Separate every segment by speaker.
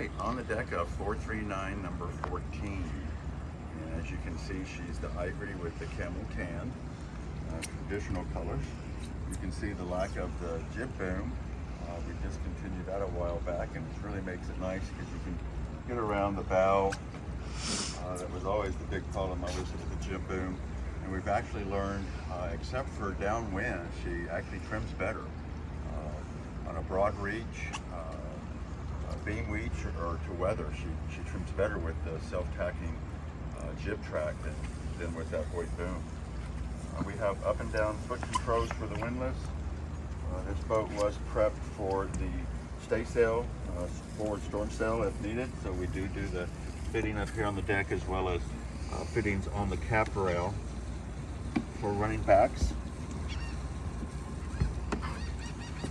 Speaker 1: right, on the deck of 439, number 14. And as you can see, she's the ivory with the camel tan, traditional colors. You can see the lack of the jib boom. We discontinued that a while back, and it really makes it nice because you can get around the bow. That was always the big problem, obviously, with the jib boom. And we've actually learned, except for downwind, she actually trims better. On a broad reach, beam reach, or to weather, she trims better with the self-tacking jib track than with that Hoyt boom. We have up and down foot controls for the windlass. This boat was prepped for the stay sail, forward storm sail if needed, so we do the fitting up here on the deck as well as fittings on the cap rail for running backs.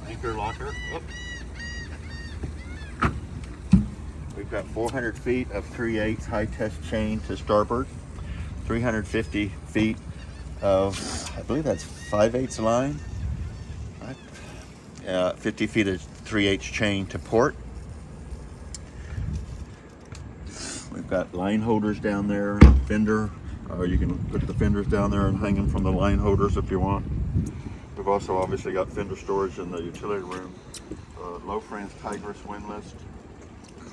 Speaker 1: Anchor locker. Whoop. We've got 400 feet of 3/8 high test chain to starboard, 350 feet of, I believe that's 5/8 line, right? 50 feet of 3/8 chain to port. We've got line holders down there, fender, or you can put the fenders down there and hang them from the line holders if you want. We've also obviously got fender storage in the utility room. Low France Tigress windlass,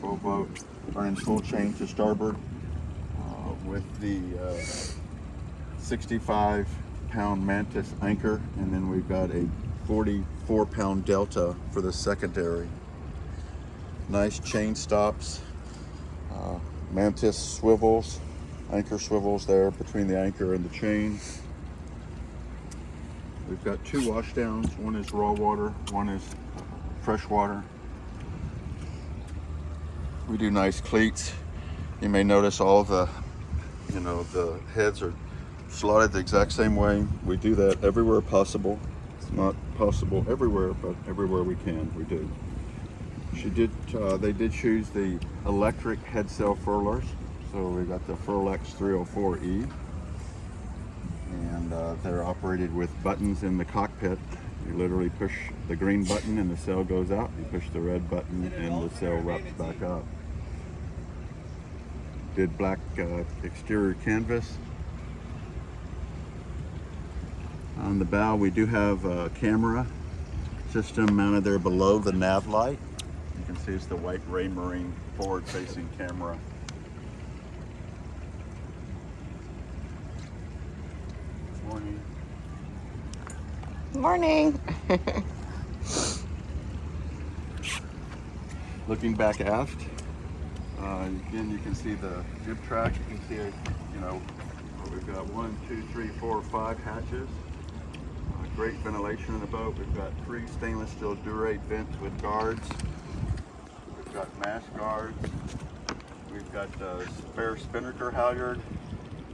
Speaker 1: full boat, running full chain to starboard with the 65-pound Mantis anchor, and then we've got a 44-pound Delta for the secondary. Nice chain stops, Mantis swivels, anchor swivels there between the anchor and the chain. We've got two washdowns. One is raw water, one is fresh water. We do nice cleats. You may notice all the, the heads are slotted the exact same way. We do that everywhere possible. It's not possible everywhere, but everywhere we can, we do. They did choose the electric head sail furlers. So we got the Furlex 304E. And they're operated with buttons in the cockpit. You literally push the green button and the sail goes out. You push the red button and the sail wraps back up. Did black exterior canvas. On the bow we do have a camera system mounted there below the nav light. You can see it's the white Raymarine forward facing camera. Morning.
Speaker 2: Morning.
Speaker 1: Looking back aft, again you can see the jib track. You can see we've got 1, 2, 3, 4, 5 hatches. Great ventilation in the boat. We've got 3 stainless steel Durate vents with guards. We've got mast guards. We've got spare spinnaker halyard.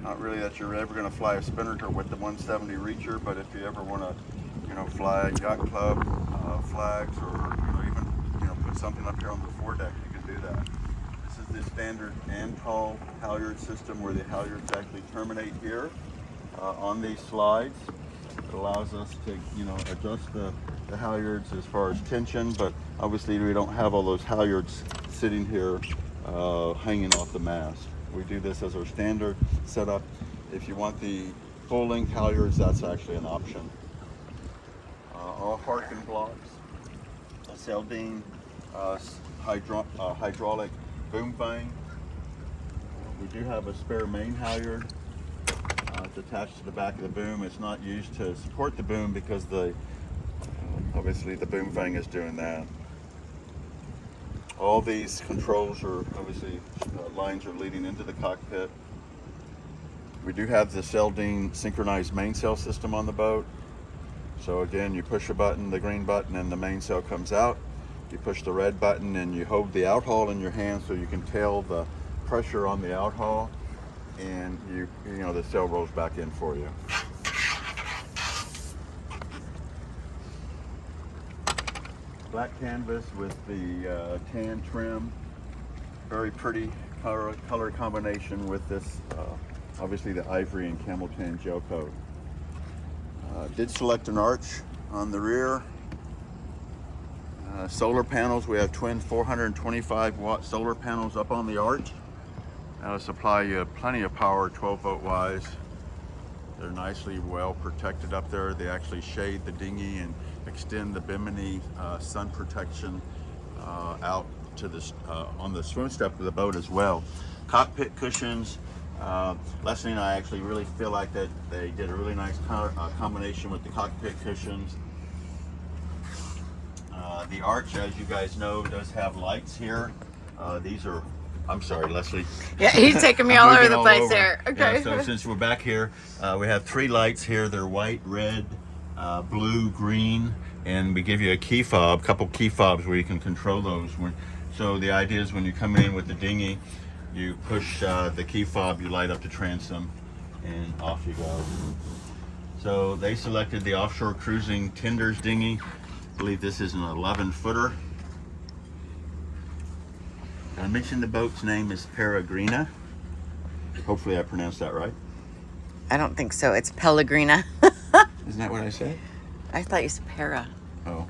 Speaker 1: Not really that you're ever going to fly a spinnaker with the 170 reacher, but if you ever want to, fly yacht club flags, or even put something up here on the foredeck, you can do that. This is the standard Antal halyard system where the halyards actually terminate here on these slides. It allows us to adjust the halyards as far as tension, but obviously we don't have all those halyards sitting here hanging off the mast. We do this as our standard setup. If you want the full length halyards, that's actually an option. All Harkin blocks, a Seldine hydraulic boom vane. We do have a spare main halyard. It's attached to the back of the boom. It's not used to support the boom because obviously the boom vane is doing that. All these controls are obviously lines are leading into the cockpit. We do have the Seldine synchronized mainsail system on the boat. So again, you push a button, the green button, and the mainsail comes out. You push the red button and you hold the outhaul in your hand so you can tail the pressure on the outhaul, and the sail rolls back in for you. Black canvas with the tan trim. Very pretty color combination with this, obviously the ivory and camel tan gel coat. Did select an arch on the rear. Solar panels, we have twin 425 watt solar panels up on the arch. That'll supply you plenty of power 12 volt wise. They're nicely well protected up there. They actually shade the dinghy and extend the bimini sun protection out to this on the swim step of the boat as well. Cockpit cushions. Leslie and I actually really feel like that they did a really nice combination with the cockpit cushions. The arch, as you guys know, does have lights here. These are, I'm sorry, Leslie.
Speaker 2: Yeah, he's taking me all over the place there. Okay.
Speaker 1: Yeah, so since we're back here, we have 3 lights here. They're white, red, blue, green, and we give you a key fob, couple key fobs where you can control those. So the idea is when you come in with the dinghy, you push the key fob, you light up the transom, and off you go. So they selected the Offshore Cruising Tenders dinghy. I believe this is an 11-footer. I mentioned the boat's name is PEREGRINA. Hopefully I pronounced that right.
Speaker 2: I don't think so. It's PEREGRINA.
Speaker 1: Isn't that what I said?
Speaker 2: I thought you said para.
Speaker 1: Oh.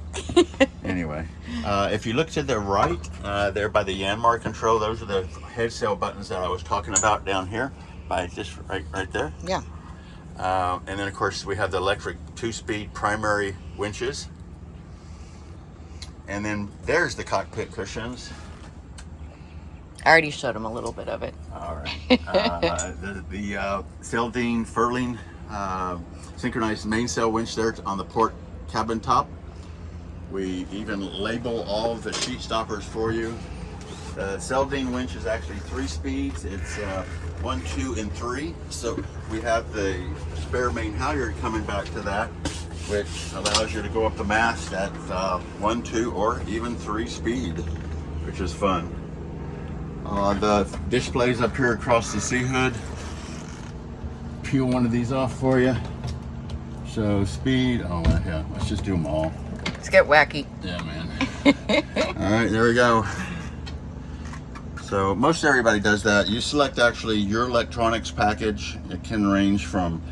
Speaker 1: Anyway, if you look to the right, there by the Yanmar control, those are the head sail buttons that I was talking about down here, by just right there.
Speaker 2: Yeah.
Speaker 1: And then of course we have the electric 2-speed primary winches. And then there's the cockpit cushions.
Speaker 2: I already showed him a little bit of it.
Speaker 1: All right. The Seldine furling synchronized mainsail winch there on the port cabin top. We even label all of the sheet stoppers for you. The Seldine winch is actually 3 speeds. It's 1, 2, and 3. So we have the spare main halyard coming back to that, which allows you to go up the mast at 1, 2, or even 3 speed, which is fun. The displays up here across the sea hood. Peel one of these off for you. So speed, oh yeah, let's just do them all.
Speaker 2: Let's get wacky.
Speaker 1: Yeah, man. All right, there we go. So most everybody does that. You select actually your electronics package. It can range from,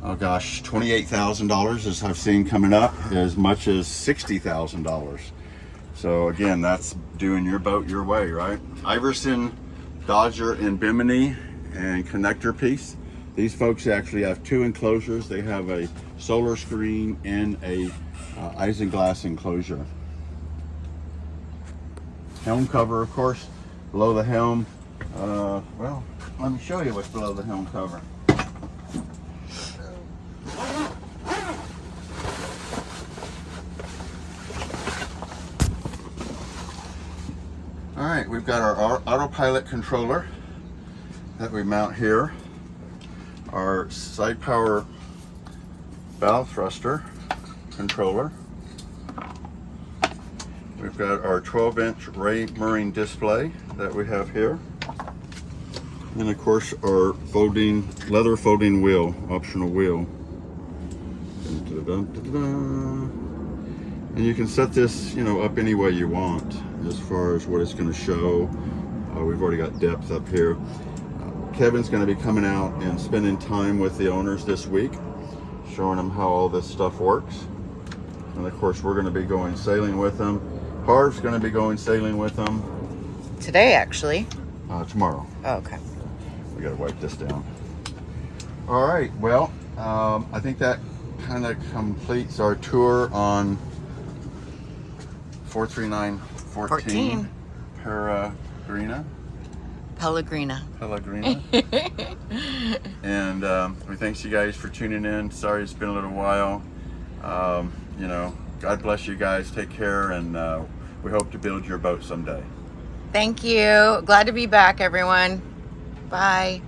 Speaker 1: oh gosh, $28,000 as I've seen coming up, as much as $60,000. So again, that's doing your boat your way, right? Iverson, Dodger, and Bimini and connector piece. These folks actually have 2 enclosures. They have a solar screen and a isinglass enclosure. Helm cover, of course, below the helm. Well, let me show you what's below the helm cover. All right, we've got our autopilot controller that we mount here. Our side power bow thruster controller. We've got our 12-inch Ray Marine display that we have here. And of course our leather folding wheel, optional wheel. And you can set this, up any way you want as far as what it's going to show. We've already got depth up here. Kevin's going to be coming out and spending time with the owners this week, showing them how all this stuff works. And of course, we're going to be going sailing with them. Harv's going to be going sailing with them.
Speaker 2: Today, actually.
Speaker 1: Tomorrow.
Speaker 2: Oh, okay.
Speaker 1: We got to wipe this down. All right. Well, I think that kind of completes our tour on 43914 PEREGRINA. And we thanks you guys for tuning in. Sorry it's been a little while. God bless you guys. Take care, and we hope to build your boat someday.
Speaker 2: Thank you. Glad to be back, everyone. Bye.